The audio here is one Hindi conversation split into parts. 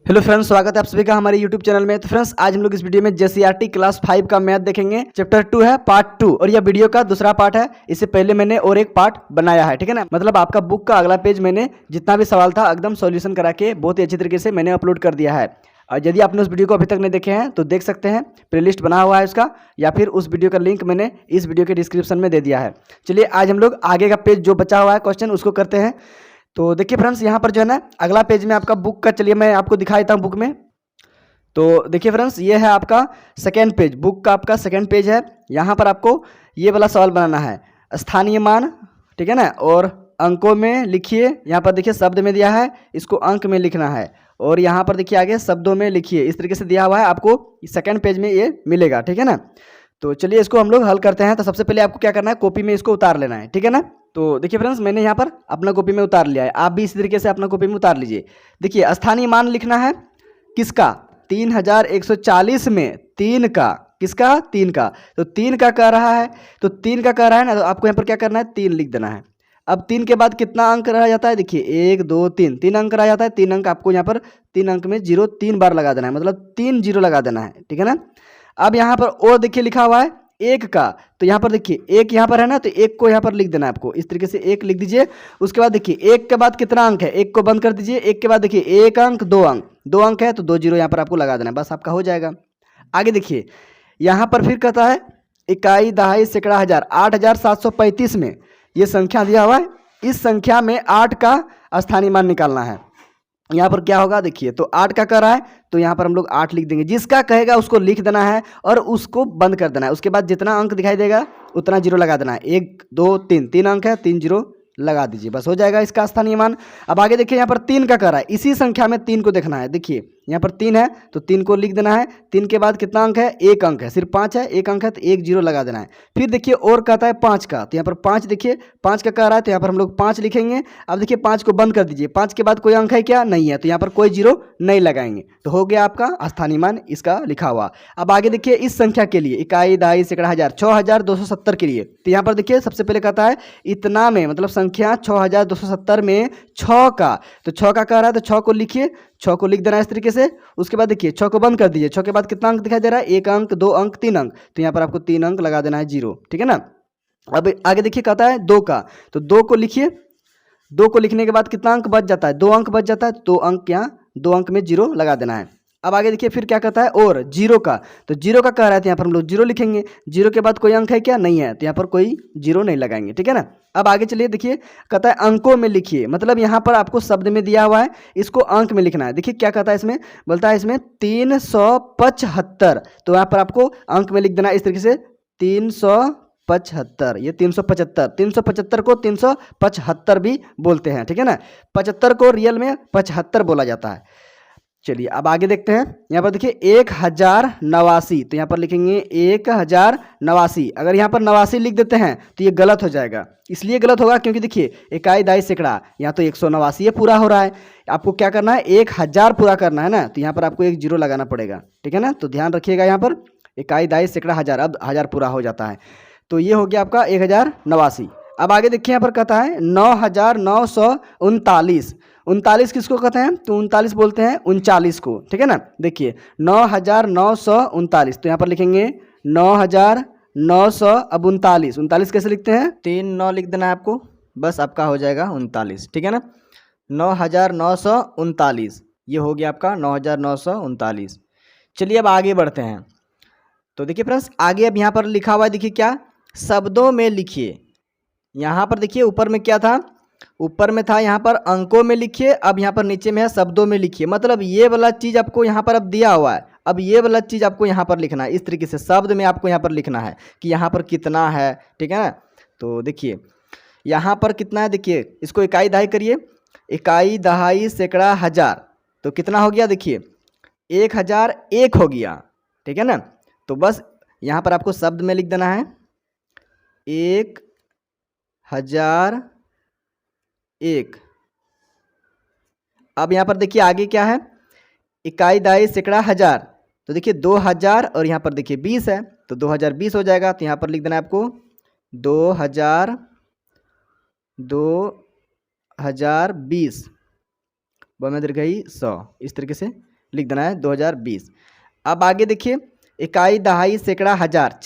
हेलो फ्रेंड्स, स्वागत है आप सभी का हमारे यूट्यूब चैनल में। तो फ्रेंड्स, आज हम लोग इस वीडियो में जेसीईआरटी क्लास 5 का मैथ देखेंगे। चैप्टर 2 है, पार्ट 2, और यह वीडियो का दूसरा पार्ट है। इससे पहले मैंने और एक पार्ट बनाया है, ठीक है ना। मतलब आपका बुक का अगला पेज मैंने जितना भी सवाल था एकदम सॉल्यूशन करा के बहुत ही अच्छी तरीके से मैंने अपलोड कर दिया है। और यदि आपने उस वीडियो को अभी तक नहीं देखे हैं तो देख सकते हैं, प्लेलिस्ट बना हुआ है उसका, या फिर उस वीडियो का लिंक मैंने इस वीडियो के डिस्क्रिप्शन में दे दिया है। चलिए आज हम लोग आगे का पेज जो बचा हुआ है क्वेश्चन उसको करते हैं। तो देखिए फ्रेंड्स, यहाँ पर जो है ना अगला पेज में आपका बुक का, चलिए मैं आपको दिखा देता हूँ बुक में। तो देखिए फ्रेंड्स, ये है आपका सेकेंड पेज, बुक का आपका सेकेंड पेज है। यहाँ पर आपको ये वाला सवाल बनाना है, स्थानीय मान, ठीक है ना, और अंकों में लिखिए। यहाँ पर देखिए शब्द में दिया है, इसको अंक में लिखना है, और यहाँ पर देखिए आगे शब्दों में लिखिए। इस तरीके से दिया हुआ है, आपको सेकेंड पेज में ये मिलेगा, ठीक है ना। तो चलिए इसको हम लोग हल करते हैं। तो सबसे पहले आपको क्या करना है, कॉपी में इसको उतार लेना है, ठीक है ना। तो देखिए फ्रेंड्स, मैंने यहाँ पर अपना कॉपी में उतार लिया है, आप भी इसी तरीके से अपना कॉपी में उतार लीजिए। देखिए स्थानीय मान लिखना है किसका, 3140 में तीन का, किसका, तीन का। तो तीन का कह रहा है, तो तीन का कह रहा है ना, तो आपको यहाँ पर क्या करना है, तीन लिख देना है। अब तीन के बाद कितना अंक रह जाता है, देखिए 1 2 3, तीन अंक रह जाता है। तीन अंक आपको यहाँ पर, तीन अंक में जीरो 3 बार लगा देना है, मतलब 3 0 लगा देना है, ठीक है ना। अब यहाँ पर और देखिए लिखा हुआ है एक का, तो यहाँ पर देखिए एक यहाँ पर है ना, तो एक को यहाँ पर लिख देना है आपको। इस तरीके से एक लिख दीजिए। उसके बाद देखिए एक के बाद कितना अंक है, एक को बंद कर दीजिए। एक के बाद देखिए एक अंक, दो अंक, दो अंक है तो 2 0 यहाँ पर आपको लगा देना है, बस आपका हो जाएगा। आगे देखिए यहाँ पर फिर कहता है इकाई, दहाई, सैकड़ा, हजार, 8735 में ये संख्या दिया हुआ है। इस संख्या में 8 का स्थानीय मान निकालना है। यहाँ पर क्या होगा, देखिए तो 8 का कह रहा है, तो यहाँ पर हम लोग 8 लिख देंगे। जिसका कहेगा उसको लिख देना है और उसको बंद कर देना है। उसके बाद जितना अंक दिखाई देगा उतना जीरो लगा देना है। 1 2 3, तीन अंक है, 3 0 लगा दीजिए, बस हो जाएगा इसका स्थानीय मान। अब आगे देखिए यहाँ पर 3 का कह रहा है, इसी संख्या में 3 को देखना है। देखिए यहाँ पर 3 है तो 3 को लिख देना है। 3 के बाद कितना अंक है, एक अंक है, सिर्फ 5 है, एक अंक है तो 1 0 लगा देना है। फिर देखिए और कहता है 5 का, तो यहाँ पर 5, देखिए 5 का कह रहा है तो यहाँ पर हम लोग 5 लिखेंगे। अब देखिए 5 को बंद कर दीजिए। 5 के बाद कोई अंक है क्या, नहीं है, तो यहाँ पर कोई जीरो नहीं लगाएंगे, तो हो गया आपका स्थानीय मान इसका लिखा हुआ। अब आगे देखिए इस संख्या के लिए, इकाई, दहाई, सैकड़ा, हजार, 6270 के लिए, तो यहाँ पर देखिए सबसे पहले कहता है इतना में, मतलब संख्या 6270 में 6 का, तो 6 का कह रहा है तो 6 को लिखिए, 6 को लिख देना है इस तरीके से। उसके बाद देखिए 6 को बंद कर दीजिए। 6 के बाद कितना अंक दिखाई दे रहा है, एक अंक, दो अंक, तीन अंक, तो यहाँ पर आपको 3 अंक लगा देना है, 0, ठीक है ना। अब आगे देखिए कहता है 2 का, तो 2 को लिखिए। 2 को लिखने के बाद कितना अंक बच जाता है, 2 अंक बच जाता है, तो 2 अंक यहाँ, 2 अंक में 0 लगा देना है। अब आगे देखिए फिर क्या कहता है, और 0 का, तो 0 का कह रहा है तो यहाँ पर हम लोग 0 लिखेंगे। 0 के बाद कोई अंक है क्या, नहीं है, तो यहाँ पर कोई 0 नहीं लगाएंगे, ठीक है ना। अब आगे चलिए देखिए कहता है अंकों में लिखिए, मतलब यहाँ पर आपको शब्द में दिया हुआ है, इसको अंक में लिखना है। देखिए क्या कहता है इसमें, बोलता है इसमें 375, तो यहाँ पर आपको अंक में लिख देना है इस तरीके से, 375, ये 375, 375 को 375 भी बोलते हैं, ठीक है ना। 75 को रियल में 75 बोला जाता है। चलिए अब आगे देखते हैं। यहाँ पर देखिए 1089, तो यहाँ पर लिखेंगे 1089। अगर यहाँ पर 89 लिख देते हैं तो ये गलत हो जाएगा। इसलिए गलत होगा क्योंकि देखिए इकाई, दहाई, सैकड़ा, यहाँ तो 189 पूरा हो रहा है। आपको क्या करना है, 1000 पूरा करना है ना, तो यहाँ पर आपको एक 0 लगाना पड़ेगा, ठीक है ना। तो ध्यान रखिएगा, यहाँ पर इकाई, दहाई, सैकड़ा, हजार, अब 1000 पूरा हो जाता है, तो ये हो गया आपका 1089। अब आगे देखिए यहाँ पर कहता है 9939, 39 किसको कहते हैं, तो 39 बोलते हैं 39 को, ठीक है ना। देखिए 9939, तो यहाँ पर लिखेंगे 9900, अब 39, 39 कैसे लिखते हैं, 3 9 लिख देना है आपको, बस आपका हो जाएगा 39, ठीक है ना। 9939, ये हो गया आपका 9939। चलिए अब आगे बढ़ते हैं। तो देखिए फ्रेंड्स, आगे अब यहाँ पर लिखा हुआ है, देखिए क्या, शब्दों में लिखिए। यहाँ पर देखिए ऊपर में क्या था, ऊपर में था यहाँ पर अंकों में लिखिए, अब यहाँ पर नीचे में है शब्दों में लिखिए। मतलब ये वाला चीज़ आपको यहाँ पर अब दिया हुआ है, अब ये वाला चीज़ आपको यहाँ पर लिखना है। इस तरीके से शब्द में आपको यहाँ पर लिखना है कि यहाँ पर कितना है, ठीक है ना। तो देखिए यहाँ पर कितना है, देखिए इसको इकाई, दहाई करिए, इकाई, दहाई, सैकड़ा, हजार, तो कितना हो गया, देखिए 1001 हो गया, ठीक है ना। तो बस यहाँ पर आपको शब्द में लिख देना है 1001। अब यहाँ पर देखिए आगे क्या है, इकाई, दहाई, सैकड़ा, हजार, तो देखिए 2000 और यहाँ पर देखिए 20 है, तो 2020 हो जाएगा। तो यहाँ पर लिख देना है आपको 2020, 100, इस तरीके से लिख देना है 2020। अब आगे देखिए, इकाई, दहाई, सैकड़ा, हजार,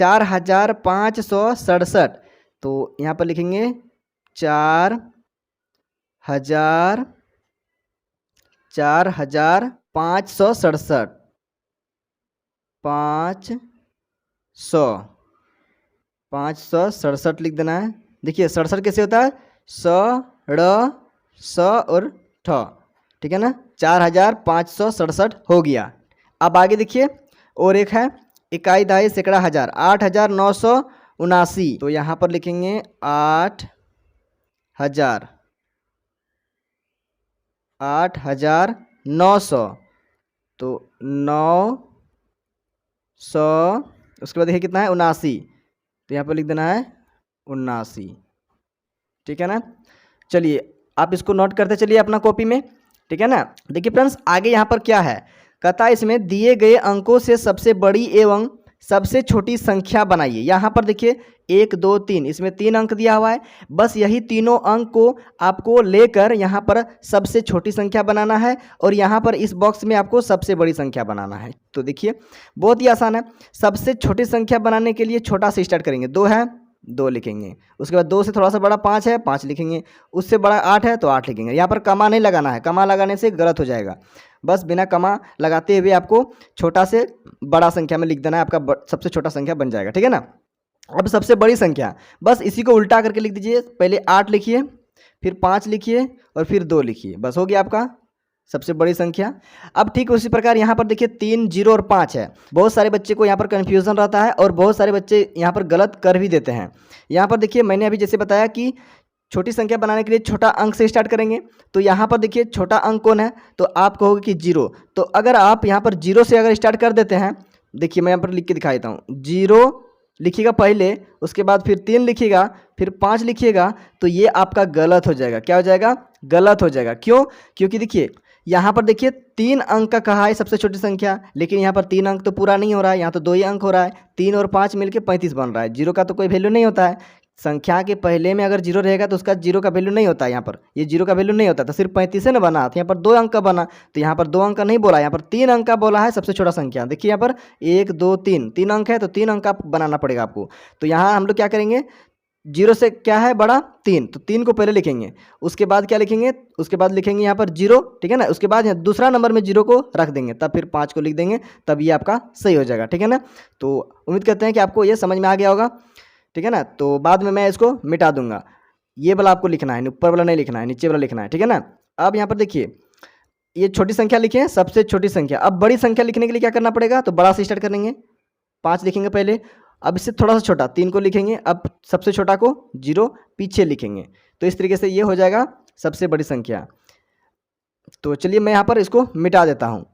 4567। तो यहाँ पर लिखेंगे 4567, 567 लिख देना है। देखिए 67 कैसे होता है, स ड़ स और ठ, ठीक है ना। 4567 हो गया। अब आगे देखिए और एक है, इकाई, दहाई, सैकड़ा, हजार, 8979। तो यहाँ पर लिखेंगे 8900। तो 900, उसके बाद देखिए कितना है 79। तो यहाँ पर लिख देना है 79, ठीक है ना। चलिए आप इसको नोट करते चलिए अपना कॉपी में, ठीक है ना। देखिए फ्रेंड्स आगे यहाँ पर क्या है, कहता है इसमें दिए गए अंकों से सबसे बड़ी एवं सबसे छोटी संख्या बनाइए। यहाँ पर देखिए 1 2 3, इसमें 3 अंक दिया हुआ है। बस यही तीनों अंक को आपको लेकर यहाँ पर सबसे छोटी संख्या बनाना है और यहाँ पर इस बॉक्स में आपको सबसे बड़ी संख्या बनाना है। तो देखिए बहुत ही आसान है। सबसे छोटी संख्या बनाने के लिए छोटा से स्टार्ट करेंगे। 2 है, 2 लिखेंगे। उसके बाद 2 से थोड़ा सा बड़ा 5 है, 5 लिखेंगे। उससे बड़ा 8 है तो 8 लिखेंगे। यहाँ पर कमा नहीं लगाना है, कमा लगाने से गलत हो जाएगा। बस बिना कमा लगाते हुए आपको छोटा से बड़ा संख्या में लिख देना है, आपका सबसे छोटा संख्या बन जाएगा, ठीक है ना। अब सबसे बड़ी संख्या, बस इसी को उल्टा करके लिख दीजिए। पहले 8 लिखिए, फिर 5 लिखिए और फिर 2 लिखिए, बस हो गया आपका सबसे बड़ी संख्या। अब ठीक उसी प्रकार यहाँ पर देखिए 3 0 और 5 है। बहुत सारे बच्चे को यहाँ पर कन्फ्यूज़न रहता है और बहुत सारे बच्चे यहाँ पर गलत कर भी देते हैं। यहाँ पर देखिए मैंने अभी जैसे बताया कि छोटी संख्या बनाने के लिए छोटा अंक से स्टार्ट करेंगे। तो यहाँ पर देखिए छोटा अंक कौन है, तो आप कहोगे कि 0। तो अगर आप यहाँ पर 0 से अगर स्टार्ट कर देते हैं, देखिए मैं यहाँ पर लिख के दिखा देता हूँ। 0 लिखिएगा पहले, उसके बाद फिर 3 लिखिएगा, फिर 5 लिखिएगा, तो ये आपका गलत हो जाएगा। क्या हो जाएगा, गलत हो जाएगा। क्यों, क्योंकि देखिए यहाँ पर देखिए 3 अंक का कहा है सबसे छोटी संख्या, लेकिन यहाँ पर 3 अंक तो पूरा नहीं हो रहा है, यहाँ तो 2 ही अंक हो रहा है। 3 और 5 मिलके 35 बन रहा है। 0 का तो कोई वैल्यू नहीं होता है। संख्या के पहले में अगर 0 रहेगा तो उसका 0 का वैल्यू नहीं होता है। यहाँ पर ये 0 का वैल्यू नहीं होता, तो सिर्फ 35 से ना बना, तो यहाँ पर 2 अंक का बना। तो यहाँ पर 2 अंक का नहीं बोला, यहाँ पर 3 अंक का बोला है सबसे छोटा संख्या। देखिए यहाँ पर 1 2 3, 3 अंक है तो 3 अंक का बनाना पड़ेगा आपको। तो यहाँ हम लोग क्या करेंगे, 0 से क्या है बड़ा 3, तो 3 को पहले लिखेंगे। उसके बाद क्या लिखेंगे, उसके बाद लिखेंगे यहाँ पर 0, ठीक है ना। उसके बाद यहाँ दूसरा नंबर में 0 को रख देंगे, तब फिर 5 को लिख देंगे, तब ये आपका सही हो जाएगा, ठीक है ना। तो उम्मीद करते हैं कि आपको ये समझ में आ गया होगा, ठीक है ना। तो बाद में मैं इसको मिटा दूंगा। ये वाला आपको लिखना है, ऊपर वाला नहीं लिखना है, नीचे वाला लिखना है, ठीक है ना। अब यहाँ पर देखिए ये छोटी संख्या लिखे हैं, सबसे छोटी संख्या। अब बड़ी संख्या लिखने के लिए क्या करना पड़ेगा, तो बड़ा से स्टार्ट करेंगे। 5 लिखेंगे पहले, अब इससे थोड़ा सा छोटा 3 को लिखेंगे, अब सबसे छोटा को 0 पीछे लिखेंगे। तो इस तरीके से ये हो जाएगा सबसे बड़ी संख्या। तो चलिए मैं यहाँ पर इसको मिटा देता हूँ।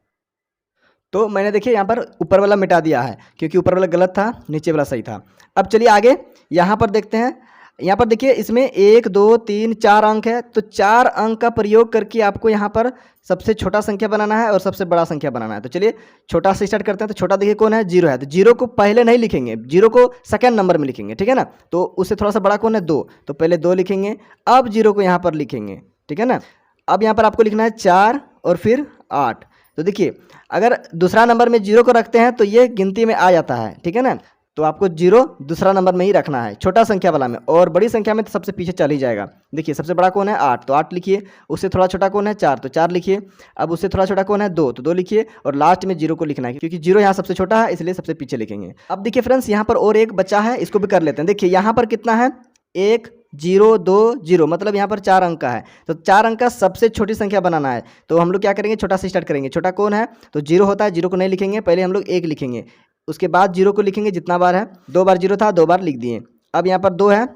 तो मैंने देखिए यहाँ पर ऊपर वाला मिटा दिया है, क्योंकि ऊपर वाला गलत था, नीचे वाला सही था। अब चलिए आगे यहाँ पर देखते हैं। यहाँ पर देखिए इसमें 1 2 3 4 अंक है, तो 4 अंक का प्रयोग करके आपको यहाँ पर सबसे छोटा संख्या बनाना है और सबसे बड़ा संख्या बनाना है। तो चलिए छोटा से स्टार्ट करते हैं। तो छोटा देखिए कौन है, 0 है, तो 0 को पहले नहीं लिखेंगे, 0 को सेकंड नंबर में लिखेंगे, ठीक है ना। तो उससे थोड़ा सा बड़ा कौन है, 2, तो पहले 2 लिखेंगे, अब 0 को यहाँ पर लिखेंगे, ठीक है ना। अब यहाँ पर आपको लिखना है 4 और फिर 8। तो देखिए अगर दूसरा नंबर में 0 को रखते हैं तो ये गिनती में आ जाता है, ठीक है ना। तो आपको 0 दूसरा नंबर में ही रखना है, छोटा संख्या वाला में, और बड़ी संख्या में तो सबसे पीछे चल ही जाएगा। देखिए सबसे बड़ा कौन है, 8, तो 8 लिखिए। उससे थोड़ा छोटा कौन है, 4, तो 4 लिखिए। अब उससे थोड़ा छोटा कौन है, 2, तो 2 लिखिए। और लास्ट में 0 को लिखना है, क्योंकि 0 यहाँ सबसे छोटा है, इसलिए सबसे पीछे लिखेंगे। अब देखिए फ्रेंड्स यहाँ पर और एक बच्चा है, इसको भी कर लेते हैं। देखिए यहाँ पर कितना है, 1 0 2 0, मतलब यहाँ पर 4 अंक का है। तो 4 अंक का सबसे छोटी संख्या बनाना है। तो हम लोग क्या करेंगे, छोटा से स्टार्ट करेंगे। छोटा कौन है, तो 0 होता है, 0 को नहीं लिखेंगे, पहले हम लोग 1 लिखेंगे। उसके बाद 0 को लिखेंगे जितना बार है, 2 बार 0 था, 2 बार लिख दिए। अब यहाँ पर 2 है,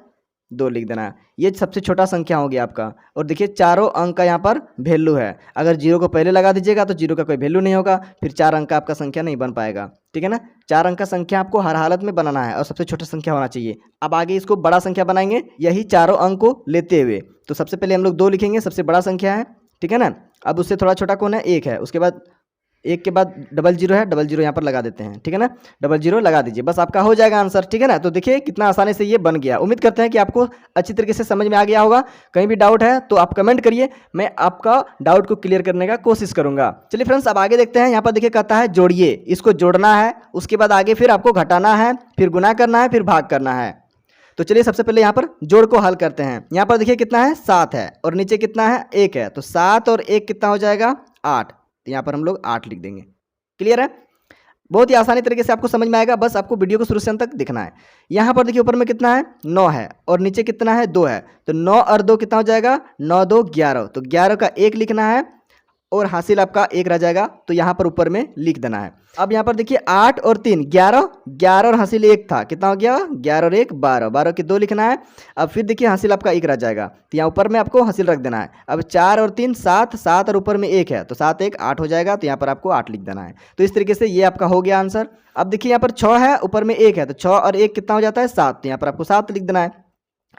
2 लिख देना। ये सबसे छोटा संख्या हो गया आपका। और देखिए चारों अंक का यहाँ पर वैल्यू है। अगर 0 को पहले लगा दीजिएगा तो 0 का कोई वैल्यू नहीं होगा, फिर 4 अंक का आपका संख्या नहीं बन पाएगा, ठीक है ना। 4 अंक का संख्या आपको हर हालत में बनाना है और सबसे छोटा संख्या होना चाहिए। अब आगे इसको बड़ा संख्या बनाएंगे, यही चारों अंक को लेते हुए। तो सबसे पहले हम लोग 2 लिखेंगे, सबसे बड़ा संख्या है, ठीक है ना। अब उससे थोड़ा छोटा कौन है, 1 है। उसके बाद एक के बाद डबल जीरो है, डबल जीरो यहाँ पर लगा देते हैं, ठीक है ना, डबल जीरो लगा दीजिए, बस आपका हो जाएगा आंसर, ठीक है ना। तो देखिए कितना आसानी से ये बन गया। उम्मीद करते हैं कि आपको अच्छी तरीके से समझ में आ गया होगा। कहीं भी डाउट है तो आप कमेंट करिए, मैं आपका डाउट को क्लियर करने का कोशिश करूंगा। चलिए फ्रेंड्स, अब आगे देखते हैं। यहाँ पर देखिए कहता है जोड़िए, इसको जोड़ना है, उसके बाद आगे फिर आपको घटाना है, फिर गुना करना है, फिर भाग करना है। तो चलिए सबसे पहले यहाँ पर जोड़ को हल करते हैं। यहाँ पर देखिए कितना है, 7 है, और नीचे कितना है, 1 है। तो 7 और 1 कितना हो जाएगा, 8। तो यहाँ पर हम लोग 8 लिख देंगे। क्लियर है, बहुत ही आसानी तरीके से आपको समझ में आएगा, बस आपको वीडियो को शुरू से अंत तक दिखना है। यहाँ पर देखिए ऊपर में कितना है, 9 है, और नीचे कितना है, 2 है। तो 9 और 2 कितना हो जाएगा, 9 2 11। तो 11 का 1 लिखना है और हासिल आपका 1 रह जाएगा, तो यहाँ पर ऊपर में लिख देना है। अब यहाँ पर देखिए 8 और 3 11, 11 और हासिल 1 था, कितना हो गया, 11 और 1 12, 12 के 2 लिखना है। अब फिर देखिए हासिल आपका 1 रह जाएगा, तो यहाँ ऊपर में आपको हासिल रख देना है। अब 4 और 3 7, 7 और ऊपर में 1 है, तो 7 1 8 हो जाएगा, तो यहाँ पर आपको 8 लिख देना है। तो इस तरीके से ये आपका हो गया आंसर। अब देखिए यहाँ पर 6 है, ऊपर में 1 है, तो 6 और 1 कितना हो जाता है, 7। तो यहाँ पर आपको 7 लिख देना है।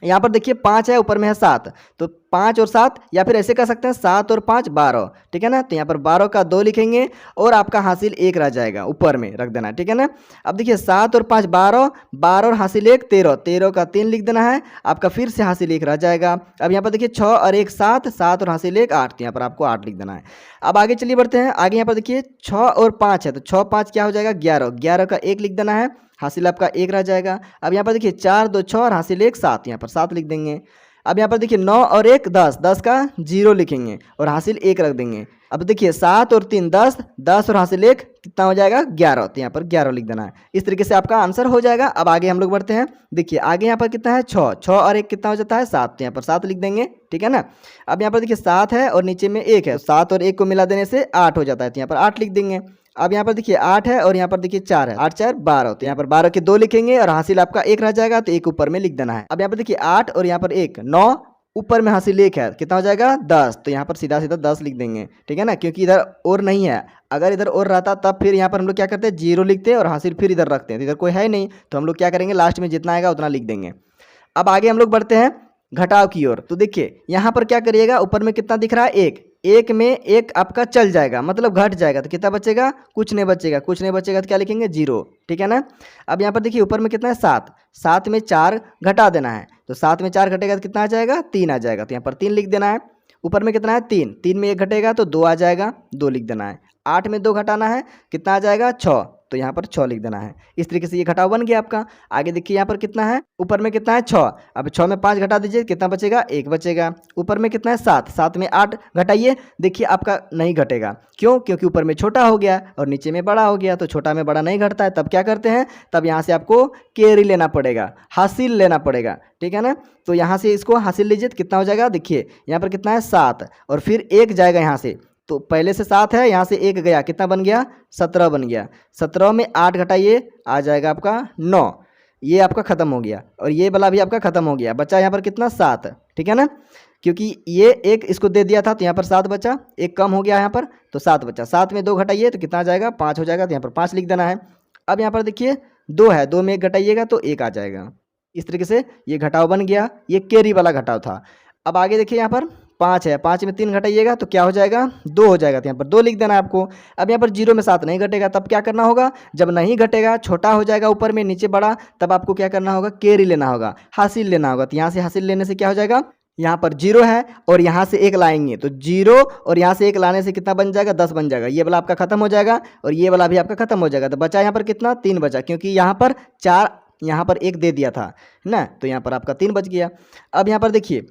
यहाँ पर देखिए 5 है, ऊपर में है 7, तो 5 और 7, या फिर ऐसे कर सकते हैं 7 और 5 12, ठीक है ना। तो यहाँ पर 12 का 2 लिखेंगे और आपका हासिल 1 रह जाएगा, ऊपर में रख देना है, ठीक है ना। अब देखिए 7 और 5 12, 12 और हासिल 1 13, 13 का 3 लिख देना है, आपका फिर से हासिल 1 रह जाएगा। अब यहाँ पर देखिए 6 और 1 7, 7 और हासिल 1 8, तो यहाँ पर आपको 8 लिख देना है। अब आगे चलिए बढ़ते हैं। आगे यहाँ पर देखिए 6 और 5 है, तो 6 5 क्या हो जाएगा, 11, 11 का 1 लिख देना है, हासिल आपका 1 रह जाएगा। अब यहाँ पर देखिए 4 2 6 और हासिल 1 7, यहाँ पर 7 लिख देंगे। अब यहाँ पर देखिए 9 और 1 10, 10 का 0 लिखेंगे और हासिल 1 रख देंगे। अब देखिए 7 और 3 10, 10 और हासिल 1 कितना हो जाएगा, 11, तो यहाँ पर 11 लिख देना है। इस तरीके से आपका आंसर हो जाएगा। अब आगे हम लोग बढ़ते हैं। देखिए आगे यहाँ पर कितना है, 6, 6 और 1 कितना हो जाता है, 7, तो यहाँ पर 7 लिख देंगे, ठीक है ना। अब यहाँ पर देखिए 7 है और नीचे में 1 है, 7 और 1 को मिला देने से 8 हो जाता है, तो यहाँ पर 8 लिख देंगे। अब यहाँ पर देखिए 8 है और यहाँ पर देखिए 4 है, 8 4 12, तो यहाँ पर 12 के 2 लिखेंगे और हासिल आपका 1 रह जाएगा, तो 1 ऊपर में लिख देना है। अब यहाँ पर देखिए 8 और यहाँ पर 1 9, ऊपर में हासिल 1 है, कितना हो जाएगा 10, तो यहाँ पर सीधा सीधा 10 लिख देंगे, ठीक है ना, क्योंकि इधर और नहीं है। अगर इधर और रहता तब फिर यहाँ पर हम लोग क्या करते हैं, 0 लिखते हैं और हासिल फिर इधर रखते हैं, तो इधर कोई है नहीं, तो हम लोग क्या करेंगे, लास्ट में जितना आएगा उतना लिख देंगे। अब आगे हम लोग बढ़ते हैं घटाव की ओर। तो देखिए यहाँ पर क्या करिएगा, ऊपर में कितना दिख रहा है, 1, 1 में 1 आपका चल जाएगा, मतलब घट जाएगा, तो कितना बचेगा, कुछ नहीं बचेगा, कुछ नहीं बचेगा तो क्या लिखेंगे, 0, ठीक है ना। अब यहाँ पर देखिए ऊपर में कितना है, 7, 7 में 4 घटा देना है, तो 7 में 4 घटेगा तो कितना आ जाएगा, 3 आ जाएगा, तो यहाँ पर 3 लिख देना है। ऊपर में कितना है, 3, 3 में 1 घटेगा तो 2 आ जाएगा, 2 लिख देना है। 8 में 2 घटाना है, कितना आ जाएगा, 6, तो यहाँ पर 6 लिख देना है। इस तरीके से ये घटाव बन गया आपका। आगे देखिए यहाँ पर कितना है, ऊपर में कितना है, 6, अब 6 में 5 घटा दीजिए, कितना बचेगा, 1 बचेगा। ऊपर में कितना है, 7, 7 में 8 घटाइए, देखिए आपका नहीं घटेगा, क्यों, क्योंकि ऊपर में छोटा हो गया और नीचे में बड़ा हो गया, तो छोटा में बड़ा नहीं घटता है। तब क्या करते हैं, तब यहाँ से आपको कैरी लेना पड़ेगा, हासिल लेना पड़ेगा, ठीक है ना। तो यहाँ से इसको हासिल लीजिए, तो कितना हो जाएगा, देखिए यहाँ पर कितना है, 7, और फिर 1 जाएगा यहाँ से, तो पहले से 7 है, यहाँ से 1 गया, कितना बन गया, 17 बन गया। 17 में 8 घटाइए, आ जाएगा आपका 9, ये आपका खत्म हो गया, और ये वाला भी आपका खत्म हो गया। बचा यहाँ पर कितना, 7, ठीक है ना, क्योंकि ये 1 इसको दे दिया था, तो यहाँ पर 7 बचा, 1 कम हो गया यहाँ पर, तो 7 बचा। 7 में 2 घटाइए तो कितना आ जाएगा, 5 हो जाएगा, तो यहाँ पर 5 लिख देना है। अब यहाँ पर देखिए 2 है, 2 में 1 घटाइएगा तो 1 आ जाएगा। इस तरीके से ये घटाव बन गया, ये कैरी वाला घटाव था। अब आगे देखिए यहाँ पर 5 है, 5 में 3 घटाइएगा तो क्या हो जाएगा, 2 हो जाएगा, तो यहाँ पर 2 लिख देना है आपको। अब यहाँ पर 0 में 7 नहीं घटेगा, तब क्या करना होगा, जब नहीं घटेगा, छोटा हो जाएगा ऊपर में नीचे बड़ा, तब आपको क्या करना होगा, कैरी लेना होगा, हासिल लेना होगा। तो यहाँ से हासिल लेने से क्या हो जाएगा, यहाँ पर 0 है और यहाँ से 1 लाएंगे, तो 0 और यहाँ से 1 लाने से कितना बन जाएगा, 10 बन जाएगा। ये वाला आपका खत्म हो जाएगा और ये वाला भी आपका खत्म हो जाएगा। तो बचा यहाँ पर कितना, 3 बचा, क्योंकि यहाँ पर 4, यहाँ पर 1 दे दिया था ना, तो यहाँ पर आपका 3 बच गया। अब यहाँ पर देखिए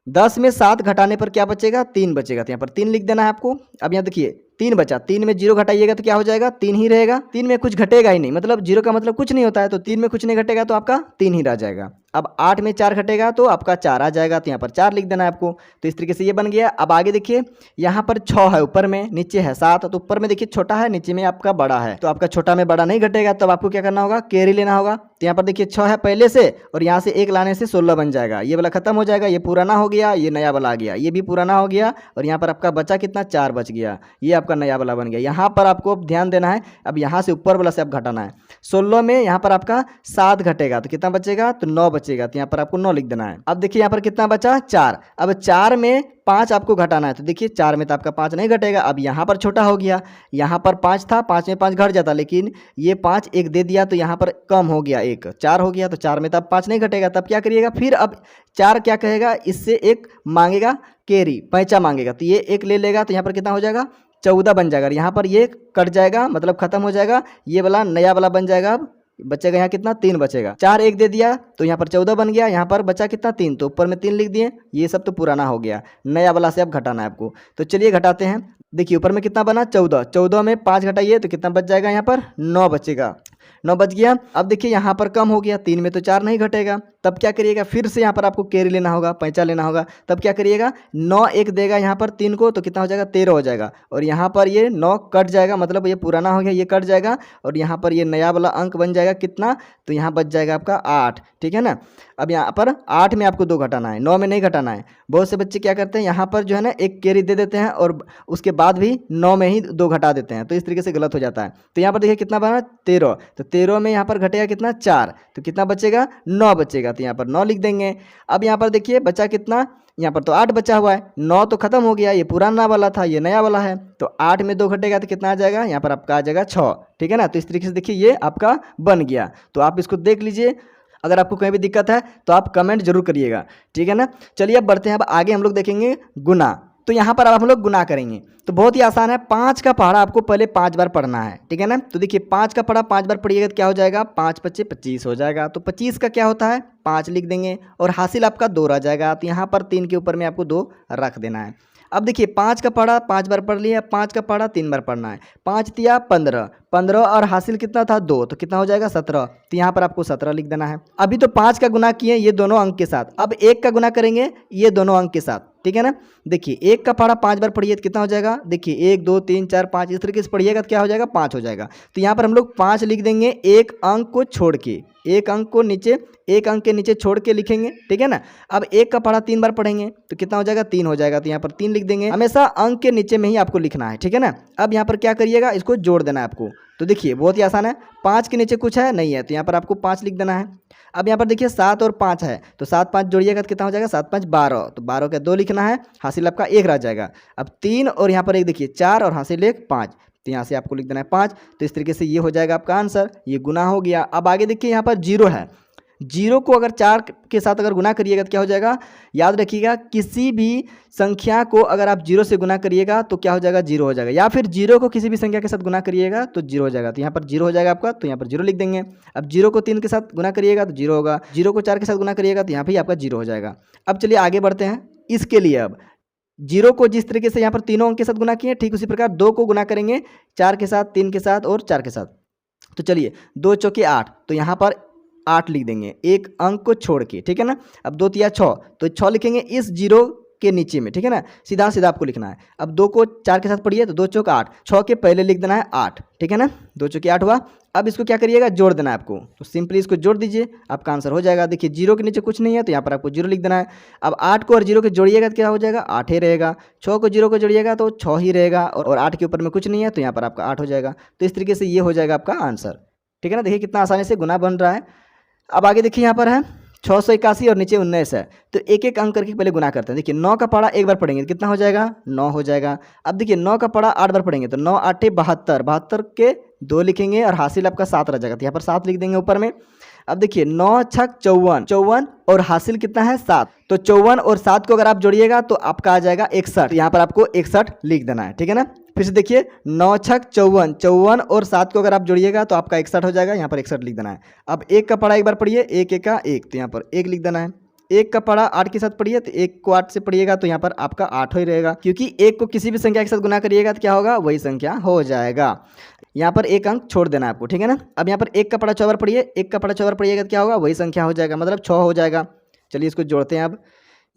10 में 7 घटाने पर क्या बचेगा, 3 बचेगा, तो यहाँ पर 3 लिख देना है आपको। अब यहाँ देखिए 3 बचा, 3 में 0 घटाइएगा तो क्या हो जाएगा, 3 ही रहेगा। 3 में कुछ घटेगा ही नहीं, मतलब 0 का मतलब कुछ नहीं होता है, तो 3 में कुछ नहीं घटेगा तो आपका 3 ही रह जाएगा। अब 8 में 4 घटेगा तो आपका 4 आ जाएगा, तो यहाँ पर 4 लिख देना है आपको। तो इस तरीके से ये बन गया। अब आगे देखिए यहाँ पर 6 है, ऊपर में, नीचे है 7, तो ऊपर में देखिए छोटा है, नीचे में आपका बड़ा है, तो आपका छोटा में बड़ा नहीं घटेगा, तब आपको क्या करना होगा, कैरी लेना होगा। तो यहाँ पर देखिए 6 है पहले से, और यहाँ से 1 लाने से 16 बन जाएगा, ये वाला खत्म हो जाएगा, ये पुराना हो गया, ये नया वाला आ गया, ये भी पुराना हो गया, और यहाँ पर आपका बचा कितना, 4 बच गया, ये आपका नया वाला बन गया। यहाँ पर आपको ध्यान देना है, अब यहाँ से ऊपर वाला से अब घटाना है। 16 में यहाँ पर आपका 7 घटेगा तो कितना बचेगा, तो 9 बचेगा। तो यहाँ पर आपको 9 लिख देना है। अब देखिए यहाँ पर कितना बचा, 4। अब 4 में 5 आपको घटाना है। तो देखिए 4 में तो आपका 5 नहीं घटेगा। अब यहाँ पर छोटा हो गया, यहाँ पर 5 था, 5 में 5 घट जाता, लेकिन ये 5 एक दे दिया तो यहाँ पर कम हो गया, 1 4 हो गया। तो 4 में तो अब 5 नहीं घटेगा। तब क्या करिएगा, फिर अब 4 क्या कहेगा, इससे एक मांगेगा कैरी, पैंचा मांगेगा। तो ये एक ले लेगा तो यहाँ पर कितना हो जाएगा, 14 बन जाएगा। यहाँ पर ये कट जाएगा, मतलब खत्म हो जाएगा, ये वाला नया वाला बन जाएगा। अब बचेगा यहाँ कितना, 3 बचेगा। 4 एक दे दिया तो यहाँ पर 14 बन गया। यहाँ पर बचा कितना, 3, तो ऊपर में 3 लिख दिए। ये सब तो पुराना हो गया, नया वाला से अब घटाना है आपको। तो चलिए घटाते हैं। देखिए ऊपर में कितना बना, 14। 14 में 5 घटाइए तो कितना बच जाएगा, यहाँ पर 9 बचेगा। 9 बच गया। अब देखिए यहाँ पर कम हो गया, 3 में तो 4 नहीं घटेगा। तब क्या करिएगा, फिर से यहाँ पर आपको कैरी लेना होगा, पैंचा लेना होगा। तब क्या करिएगा, 9 एक देगा यहाँ पर 3 को, तो कितना हो जाएगा, 13 हो जाएगा। और यहाँ पर ये 9 कट जाएगा, मतलब ये पुराना हो गया, ये कट जाएगा। और यहाँ पर ये नया वाला अंक बन जाएगा कितना, तो यहाँ बच जाएगा आपका 8। ठीक है ना। अब यहाँ पर 8 में आपको 2 घटाना है, 9 में नहीं घटाना है। बहुत से बच्चे क्या करते हैं, यहाँ पर जो है ना एक कैरी दे देते हैं और उसके बाद भी 9 में ही 2 घटा देते हैं, तो इस तरीके से गलत हो जाता है। तो यहाँ पर देखिए कितना बना, 13। तो 13 में यहाँ पर घटेगा कितना, 4, तो कितना बचेगा, 9 बचेगा। तो यहाँ पर 9 लिख देंगे। अब यहाँ पर देखिए बचा कितना, यहाँ पर तो 8 बचा हुआ है। 9 तो खत्म हो गया, ये पुराना वाला था, ये नया वाला है। तो 8 में 2 घटेगा तो कितना आ जाएगा, यहाँ पर आपका आ जाएगा 6। ठीक है ना। तो इस तरीके से देखिए ये आपका बन गया। तो आप इसको देख लीजिए। अगर आपको कहीं भी दिक्कत है तो आप कमेंट जरूर करिएगा। ठीक है ना। चलिए अब बढ़ते हैं। अब आगे हम लोग देखेंगे गुना। तो यहाँ पर अब हम लोग गुना करेंगे। तो बहुत ही आसान है। 5 का पहाड़ा आपको पहले 5 बार पढ़ना है। ठीक है ना। तो देखिए 5 का पहाड़ा 5 बार पढ़िएगा तो क्या हो जाएगा, 5 5 25 हो जाएगा। तो 25 का क्या होता है, 5 लिख देंगे और हासिल आपका 2 रह जाएगा। तो यहाँ पर 3 के ऊपर में आपको 2 रख देना है। अब देखिए 5 का पढ़ा 5 बार पढ़ लिया, 5 का पढ़ा 3 बार पढ़ना है। 5 तिया 15, 15 और हासिल कितना था 2, तो कितना हो जाएगा 17। तो यहाँ पर आपको 17 लिख देना है। अभी तो 5 का गुना किए ये दोनों अंक के साथ, अब 1 का गुना करेंगे ये दोनों अंक के साथ। ठीक है ना। देखिए 1 का पढ़ा 5 बार पढ़िए तो कितना हो जाएगा, देखिए 1 2 3 4 5 इस तरीके से पढ़िएगा तो क्या हो जाएगा, 5 हो जाएगा। तो यहाँ पर हम लोग 5 लिख देंगे, एक अंक को छोड़ के, एक अंक को नीचे, एक अंक के नीचे छोड़ के लिखेंगे। ठीक है ना। अब 1 का पढ़ा 3 बार पढ़ेंगे तो कितना हो जाएगा, 3 हो जाएगा। तो यहाँ पर 3 लिख देंगे। हमेशा अंक के नीचे में ही आपको लिखना है। ठीक है ना। अब यहाँ पर क्या करिएगा, इसको जोड़ देना है आपको। तो देखिए बहुत ही आसान है। 5 के नीचे कुछ है नहीं है तो यहाँ पर आपको 5 लिख देना है। अब यहाँ पर देखिए 7 और 5 है तो 7 5 जोड़िएगा तो कितना हो जाएगा, 7 5 12। तो 12 का 2 लिखना है, हासिल आपका 1 रह जाएगा। अब 3 और यहाँ पर 1 देखिए 4 और हासिल 1 5, तो यहाँ से आपको लिख देना है 5। तो इस तरीके से ये हो जाएगा आपका आंसर, ये गुना हो गया। अब आगे देखिए यहाँ पर 0 है। 0 को अगर 4 के साथ अगर गुना करिएगा तो क्या हो जाएगा, याद रखिएगा किसी भी संख्या को अगर आप 0 से गुना करिएगा तो क्या हो जाएगा, 0 हो जाएगा। या फिर 0 को किसी भी संख्या के साथ गुना करिएगा तो 0 हो जाएगा। तो यहाँ पर 0 हो जाएगा आपका, तो यहाँ पर 0 लिख देंगे। अब 0 को 3 के साथ गुना करिएगा तो 0 होगा। 0 को 4 के साथ गुना करिएगा तो यहाँ भी आपका 0 हो जाएगा। अब चलिए आगे बढ़ते हैं। इसके लिए अब 0 को जिस तरीके से यहाँ पर तीनों अंक के साथ गुना किए, ठीक उसी प्रकार 2 को गुना करेंगे 4 के साथ, 3 के साथ और 4 के साथ। तो चलिए 2 चौके 8, तो यहाँ पर 8 लिख देंगे एक अंक को छोड़ के। ठीक है ना। अब 2 तिया 6, तो 6 लिखेंगे इस 0 के नीचे में। ठीक है ना। सीधा सीधा आपको लिखना है। अब 2 को 4 के साथ पढ़िए तो 2 चौक 8, 6 के पहले लिख देना है 8। ठीक है ना। 2 चौके 8 हुआ। अब इसको क्या करिएगा, जोड़ देना है आपको। तो सिंपली इसको जोड़ दीजिए, आपका आंसर हो जाएगा। देखिए 0 के नीचे कुछ नहीं है तो यहाँ पर आपको 0 लिख देना है। अब 8 को और 0 को जोड़िएगा तो क्या हो जाएगा, 8 ही रहेगा। 6 को 0 को जोड़िएगा तो 6 ही रहेगा और 8 के ऊपर में कुछ नहीं है तो यहाँ पर आपका 8 हो जाएगा। तो इस तरीके से ये हो जाएगा आपका आंसर। ठीक है ना। देखिए कितना आसानी से गुना बन रहा है। अब आगे देखिए यहाँ पर है 681 और नीचे 19 है, तो एक एक अंक करके पहले गुना करते हैं। देखिए 9 का पढ़ा 1 बार पढ़ेंगे तो कितना हो जाएगा, 9 हो जाएगा। अब देखिए 9 का पढ़ा 8 बार पढ़ेंगे तो 9 8 72, 72 के 2 लिखेंगे और हासिल आपका 7 रह जाएगा। तो यहाँ पर 7 लिख देंगे ऊपर में। अब देखिए 9 छक 54, 54 और हासिल कितना है 7, तो 54 और 7 को अगर आप जोड़िएगा तो आपका आ जाएगा 61। यहाँ पर आपको 61 लिख देना है। ठीक है ना। फिर से देखिए 9 छक 54, 54 और 7 को अगर आप जोड़िएगा तो आपका 61 हो जाएगा। यहाँ पर 61 लिख देना है। अब 1 का पढ़ा 1 बार पढ़िए, 1 1 का 1, तो यहाँ पर 1 लिख देना है। 1 का पढ़ा 8 के साथ पढ़िए तो 1 को 8 से पढ़िएगा तो यहाँ पर आपका 8 ही रहेगा, क्योंकि 1 को किसी भी संख्या के साथ गुना करिएगा तो क्या होगा, वही संख्या हो जाएगा। यहाँ पर 1 अंक छोड़ देना है आपको। ठीक है ना। अब यहाँ पर 1 का पढ़ा 6 बार पढ़िए, 1 का पढ़ा 6 बार पढ़िएगा तो क्या होगा, वही संख्या हो जाएगा, मतलब 6 हो जाएगा। चलिए इसको जोड़ते हैं। अब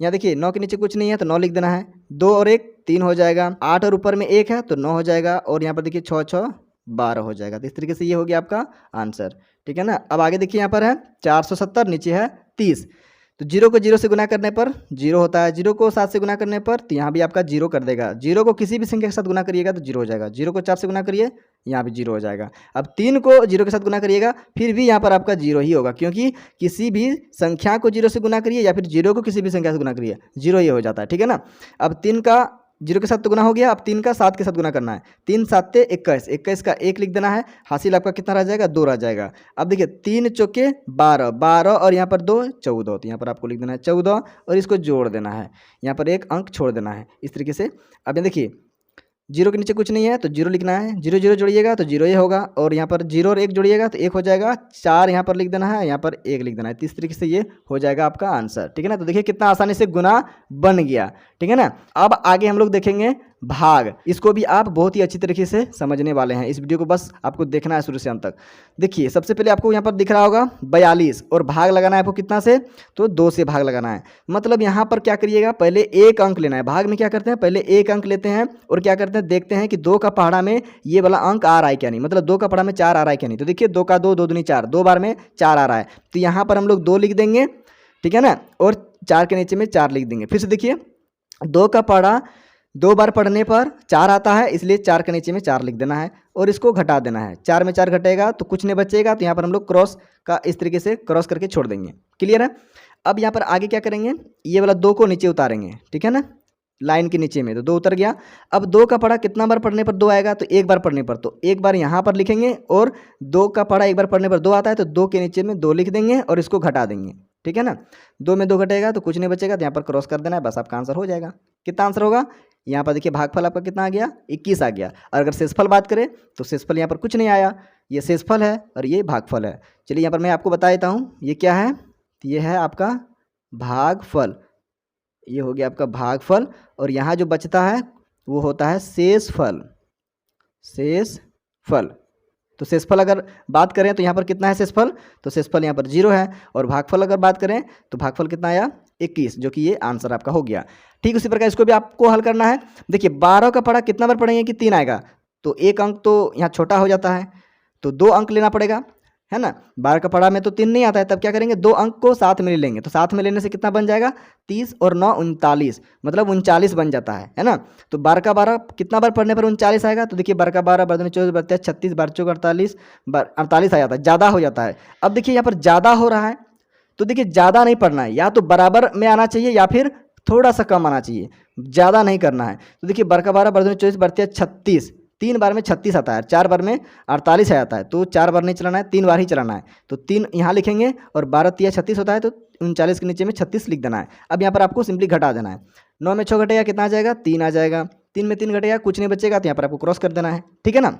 यहाँ देखिए 9 के नीचे कुछ नहीं है तो 9 लिख देना है। 2 और 1 3 हो जाएगा। 8 और ऊपर में 1 है तो 9 हो जाएगा। और यहाँ पर देखिए 6 6 12 हो जाएगा। तो इस तरीके से ये हो गया आपका आंसर। ठीक है ना। अब आगे देखिए यहाँ पर है 470, नीचे है 30, तो 0 को 0 से गुना करने पर 0 होता है। 0 को 7 से गुना करने पर तो यहाँ भी आपका 0 कर देगा। 0 को किसी भी संख्या के साथ गुना करिएगा तो 0 हो जाएगा। 0 को 4 से गुना करिए यहाँ पे 0 हो जाएगा। अब 3 को 0 के साथ गुना करिएगा, फिर भी यहाँ पर आपका 0 ही होगा, क्योंकि किसी भी संख्या को 0 से गुना करिए या फिर 0 को किसी भी संख्या से गुना करिए, 0 ही हो जाता है, ठीक है ना। अब 3 का 0 के साथ तो गुना हो गया, अब 3 का 7 के साथ गुना करना है। 3 7 21, 21 का 1 लिख देना है, हासिल आपका कितना रह जाएगा, 2 रह जाएगा। अब देखिए 3 चौके 12, 12 और यहाँ पर 2 14, तो यहाँ पर आपको लिख देना है 14 और इसको जोड़ देना है, यहाँ पर एक अंक छोड़ देना है इस तरीके से। अब ये देखिए 0 के नीचे कुछ नहीं है तो 0 लिखना है, 0 0 जोड़िएगा तो 0 ही होगा, और यहाँ पर 0 और 1 जोड़िएगा तो 1 हो जाएगा, 4 यहाँ पर लिख देना है, यहाँ पर 1 लिख देना है। इस तरीके से ये हो जाएगा आपका आंसर, ठीक है ना। तो देखिए कितना आसानी से गुना बन गया, ठीक है ना। अब आगे हम लोग देखेंगे भाग, इसको भी आप बहुत ही अच्छी तरीके से समझने वाले हैं। इस वीडियो को बस आपको देखना है शुरू से अंत तक। देखिए सबसे पहले आपको यहाँ पर दिख रहा होगा 42 और भाग लगाना है आपको कितना से, तो 2 से भाग लगाना है। मतलब यहाँ पर क्या करिएगा, पहले एक अंक लेना है। भाग में क्या करते हैं, पहले एक अंक लेते हैं और क्या करते हैं, देखते हैं कि 2 का पहाड़ा में ये वाला अंक आ रहा है क्या नहीं, मतलब 2 का पहाड़ा में 4 आ रहा है क्या नहीं। तो देखिए 2 का 2, 2 दूनी 4, 2 बार में 4 आ रहा है, तो यहाँ पर हम लोग 2 लिख देंगे, ठीक है ना, और 4 के नीचे में 4 लिख देंगे। फिर से देखिए 2 का पहाड़ा 2 बार पढ़ने पर 4 आता है, इसलिए 4 के नीचे में 4 लिख देना है और इसको घटा देना है। 4 में 4 घटेगा तो कुछ नहीं बचेगा, तो यहाँ पर हम लोग क्रॉस का इस तरीके से क्रॉस करके छोड़ देंगे। क्लियर है। अब यहाँ पर आगे क्या करेंगे, ये वाला 2 को नीचे उतारेंगे, ठीक है ना, लाइन के नीचे में, तो 2 उतर गया। अब 2 का पढ़ा कितना बार पढ़ने पर 2 आएगा, तो एक बार पढ़ने पर, तो एक बार यहाँ पर लिखेंगे, और 2 का पढ़ा एक बार पढ़ने पर 2 आता है तो 2 के नीचे में 2 लिख देंगे और इसको घटा देंगे, ठीक है ना। 2 में 2 घटेगा तो कुछ नहीं बचेगा, तो यहाँ पर क्रॉस कर देना है, बस आपका आंसर हो जाएगा। कितना आंसर होगा, यहाँ पर देखिए भागफल आपका कितना आ गया, 21 आ गया। और अगर शेषफल बात करें तो शेषफल यहाँ पर कुछ नहीं आया, ये शेषफल है और ये भागफल है। चलिए यहाँ पर मैं आपको बता देता हूँ ये क्या है, तो ये है आपका भागफल, ये हो गया आपका भागफल, और यहाँ जो बचता है वो होता है शेषफल। शेषफल, तो शेषफल अगर बात करें तो यहाँ पर कितना है शेषफल, तो शेषफल यहाँ पर 0 है, और भागफल अगर बात करें तो भागफल कितना आया 21, जो कि ये आंसर आपका हो गया। ठीक उसी प्रकार इसको भी आपको हल करना है। देखिए 12 का पढ़ा कितना बार पढ़ेंगे कि 3 आएगा, तो एक अंक तो यहाँ छोटा हो जाता है, तो 2 अंक लेना पड़ेगा, है ना। 12 का पढ़ा में तो 3 नहीं आता है, तब क्या करेंगे 2 अंक को साथ में ले लेंगे, तो साथ में लेने से कितना बन जाएगा 30 और 9 39, मतलब 39 बन जाता है ना। तो 12 का 12 कितना बार पढ़ने पर 39 आएगा, तो देखिए 12 का 12 12 24 32 36 12 चौक 48 48 आ जाता है, ज़्यादा हो जाता है। अब देखिए यहाँ पर ज़्यादा हो रहा है, तो देखिए ज़्यादा नहीं पढ़ना है, या तो बराबर में आना चाहिए या फिर थोड़ा सा कम आना चाहिए, ज़्यादा नहीं करना है। तो देखिए 12 का 12 12 24 32 36, 3 बार में 36 आता है, 4 बार में 48 आ जाता है, तो 4 बार नहीं चलाना है, 3 बार ही चलाना है। तो 3 यहाँ लिखेंगे और 12 3 36 होता है, तो 39 के नीचे में 36 लिख देना है। अब यहाँ पर आपको सिंपली घटा देना है। 9 में 6 घटेगा कितना आ जाएगा 3 आ जाएगा, 3 में 3 घटेगा कुछ नहीं बचेगा, तो यहाँ पर आपको क्रॉस कर देना है, ठीक है ना।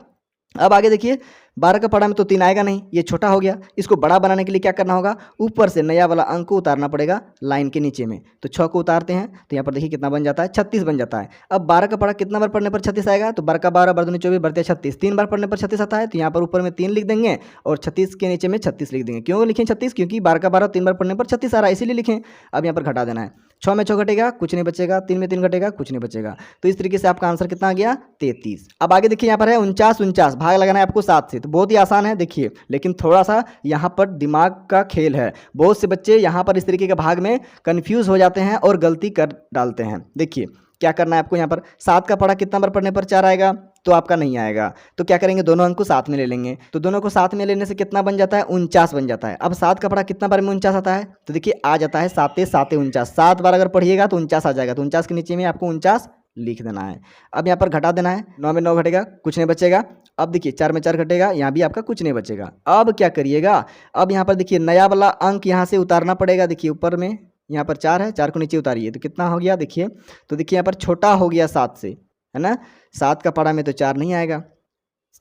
अब आगे देखिए 12 का पढ़ा में तो 3 आएगा नहीं, ये छोटा हो गया। इसको बड़ा बनाने के लिए क्या करना होगा, ऊपर से नया वाला अंक को उतारना पड़ेगा लाइन के नीचे में, तो 6 को उतारते हैं, तो यहाँ पर देखिए कितना बन जाता है 36 बन जाता है। अब 12 का पढ़ा कितना बार पढ़ने पर 36 आएगा, तो 12 का 12 12 24 बढ़ते 36, 3 बार पढ़ने पर 36 आता है, तो यहाँ पर ऊपर में 3 लिख देंगे और 36 के नीचे में 36 लिख देंगे। क्यों लिखें 36, क्योंकि 12 का 12 3 बार पढ़ने पर 36 आ रहा है, इसीलिए लिखें। अब यहाँ पर घटा देना है, 6 में 6 घटेगा कुछ नहीं बचेगा, 3 में 3 घटेगा कुछ नहीं बचेगा, तो इस तरीके से आपका आंसर कितना आ गया 33। अब आगे देखिए यहाँ पर है 49 49, भाग लगाना है आपको 7 से, तो बहुत ही आसान है देखिए, लेकिन थोड़ा सा यहाँ पर दिमाग का खेल है। बहुत से बच्चे यहाँ पर इस तरीके के भाग में कंफ्यूज हो जाते हैं और गलती कर डालते हैं। देखिए क्या करना है आपको, यहाँ पर 7 का पढ़ा कितना बार पढ़ने पर 4 आएगा, तो आपका नहीं आएगा, तो क्या करेंगे दोनों अंक को साथ में ले लेंगे, तो दोनों को साथ में लेने से कितना बन जाता है 49 बन जाता है। अब 7 का पढ़ा कितना बार में 49 आता है, तो देखिए आ जाता है 7 7 49, 7 बार अगर पढ़िएगा तो 49 आ जाएगा, तो 49 के नीचे में आपको 49 लिख देना है। अब यहाँ पर घटा देना है, 9 में 9 घटेगा कुछ नहीं बचेगा। अब देखिए 4 में 4 घटेगा, यहाँ भी आपका कुछ नहीं बचेगा। अब क्या करिएगा, अब यहाँ पर देखिए नया वाला अंक यहाँ से उतारना पड़ेगा। देखिए ऊपर में यहाँ पर 4 है, 4 को नीचे उतारिए, तो कितना हो गया देखिए, तो देखिए यहाँ पर छोटा हो गया 7 से, है ना। 7 का पढ़ा में तो 4 नहीं आएगा,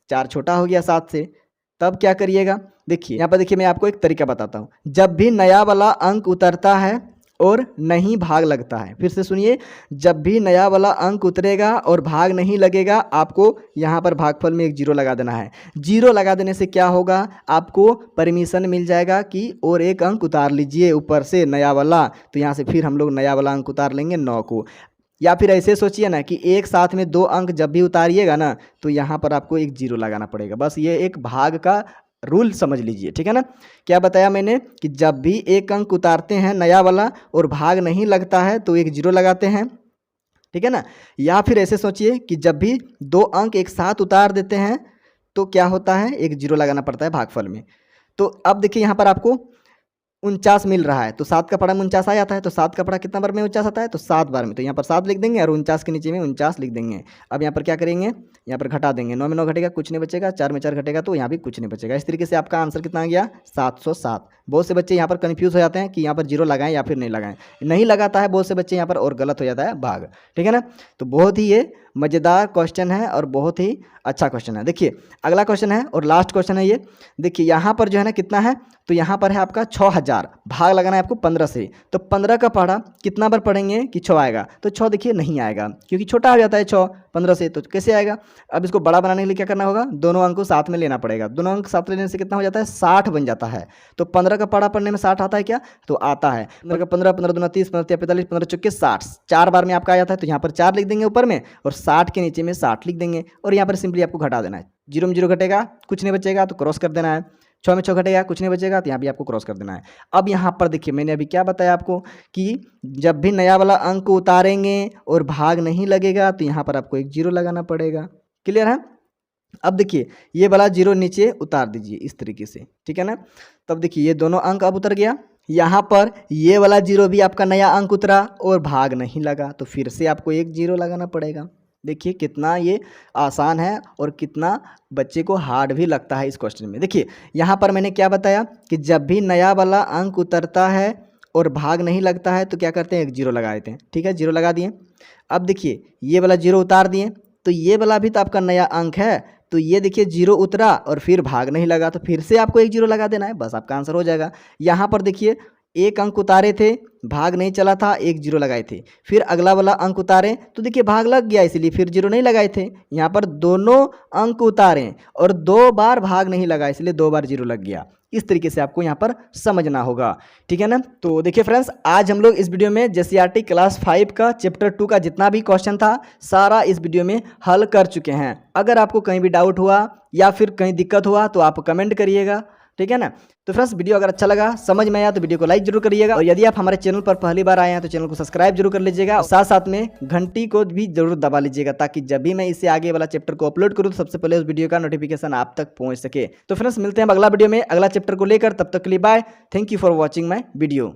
4 छोटा हो गया 7 से। तब क्या करिएगा, देखिए यहाँ पर देखिए मैं आपको एक तरीका बताता हूँ। जब भी नया वाला अंक उतरता है और नहीं भाग लगता है, फिर से सुनिए, जब भी नया वाला अंक उतरेगा और भाग नहीं लगेगा, आपको यहाँ पर भागफल में एक 0 लगा देना है। 0 लगा देने से क्या होगा, आपको परमिशन मिल जाएगा कि और एक अंक उतार लीजिए ऊपर से नया वाला, तो यहाँ से फिर हम लोग नया वाला अंक उतार लेंगे 9 को। या फिर ऐसे सोचिए ना कि एक साथ में 2 अंक जब भी उतारिएगा ना, तो यहाँ पर आपको एक 0 लगाना पड़ेगा। बस ये एक भाग का रूल समझ लीजिए, ठीक है ना। क्या बताया मैंने कि जब भी एक अंक उतारते हैं नया वाला और भाग नहीं लगता है, तो एक 0 लगाते हैं, ठीक है ना। या फिर ऐसे सोचिए कि जब भी 2 अंक एक साथ उतार देते हैं, तो क्या होता है, एक जीरो लगाना पड़ता है भागफल में। तो अब देखिए यहाँ पर आपको 49 मिल रहा है, तो 7 का पढ़ा में 49 आ जाता है, तो 7 का पढ़ा कितना बार में 49 आता है, तो 7 बार में, तो यहाँ पर 7 लिख देंगे और 49 के नीचे में 49 लिख देंगे। अब यहाँ पर क्या करेंगे, यहाँ पर घटा देंगे, 9 में 9 घटेगा, कुछ नहीं बचेगा, 4 में 4 घटेगा, तो यहाँ भी कुछ नहीं बचेगा। इस तरीके से आपका आंसर कितना आ गया, 707। बहुत से बच्चे यहाँ पर कन्फ्यूज़ हो जाते हैं कि यहाँ पर जीरो लगाएं या फिर नहीं लगाएं, नहीं लगाता है बहुत से बच्चे यहाँ पर और गलत हो जाता है भाग, ठीक है ना। तो बहुत ही ये मज़ेदार क्वेश्चन है और बहुत ही अच्छा क्वेश्चन है। देखिए अगला क्वेश्चन है और लास्ट क्वेश्चन है ये। देखिए यहाँ पर जो है ना कितना है, तो यहाँ पर है आपका 6000, भाग लगाना है आपको 15 से, तो 15 का पढ़ा कितना बार पढ़ेंगे कि 6 आएगा, तो 6 देखिए नहीं आएगा क्योंकि छोटा हो जाता है 6 15 से, तो कैसे आएगा। अब इसको बड़ा बनाने के लिए क्या करना होगा, दोनों अंक को साथ में लेना पड़ेगा, दोनों अंक साथ लेने से कितना हो जाता है, 60 बन जाता है। तो 15 का पढ़ा पढ़ने में 60 आता है क्या, तो आता है। 15 का 15, 15 दूना 30, 15 45, 15 चौके 60, 4 बार में आपका आ जाता है, तो यहाँ पर 4 लिख देंगे ऊपर में और 60 के नीचे में 60 लिख देंगे और यहाँ पर सिंपली आपको घटा देना है। 0 में 0 घटेगा, कुछ नहीं बचेगा, तो क्रॉस कर देना है। 6 में 6 घटेगा, कुछ नहीं बचेगा, तो यहाँ भी आपको क्रॉस कर देना है। अब यहाँ पर देखिए मैंने अभी क्या बताया आपको कि जब भी नया वाला अंक उतारेंगे और भाग नहीं लगेगा तो यहाँ पर आपको एक जीरो लगाना पड़ेगा। क्लियर है। अब देखिए ये वाला जीरो नीचे उतार दीजिए इस तरीके से, ठीक है ना। तब देखिए ये दोनों अंक अब उतर गया, यहाँ पर ये वाला जीरो भी आपका नया अंक उतरा और भाग नहीं लगा, तो फिर से आपको एक जीरो लगाना पड़ेगा। देखिए कितना ये आसान है और कितना बच्चे को हार्ड भी लगता है इस क्वेश्चन में। देखिए यहाँ पर मैंने क्या बताया कि जब भी नया वाला अंक उतरता है और भाग नहीं लगता है तो क्या करते हैं, एक जीरो लगा देते हैं, ठीक है, जीरो लगा दिए। अब देखिए ये वाला जीरो उतार दिए, तो ये वाला भी तो आपका नया अंक है, तो ये देखिए जीरो उतरा और फिर भाग नहीं लगा, तो फिर से आपको एक जीरो लगा देना है, बस आपका आंसर हो जाएगा। यहाँ पर देखिए एक अंक उतारे थे, भाग नहीं चला था, एक जीरो लगाए थे, फिर अगला वाला अंक उतारे तो देखिए भाग लग गया, इसलिए फिर जीरो नहीं लगाए थे। यहाँ पर दोनों अंक उतारे और 2 बार भाग नहीं लगा, इसलिए 2 बार जीरो लग गया। इस तरीके से आपको यहाँ पर समझना होगा, ठीक है ना। तो देखिए फ्रेंड्स, आज हम लोग इस वीडियो में जेसीईआरटी क्लास 5 का चैप्टर 2 का जितना भी क्वेश्चन था सारा इस वीडियो में हल कर चुके हैं। अगर आपको कहीं भी डाउट हुआ या फिर कहीं दिक्कत हुआ तो आप कमेंट करिएगा, ठीक है ना। तो फ्रेंड्स वीडियो अगर अच्छा लगा, समझ में आया तो वीडियो को लाइक जरूर करिएगा और यदि आप हमारे चैनल पर पहली बार आए हैं तो चैनल को सब्सक्राइब जरूर कर लीजिएगा और साथ साथ में घंटी को भी जरूर दबा लीजिएगा ताकि जब भी मैं इससे आगे वाला चैप्टर को अपलोड करूँ तो सबसे पहले उस वीडियो का नोटिफिकेशन आप तक पहुंच सके। तो फ्रेंड्स मिलते हैं अगला वीडियो में अगला चैप्टर को लेकर, तब तक के लिए bye, thank you for watching my video.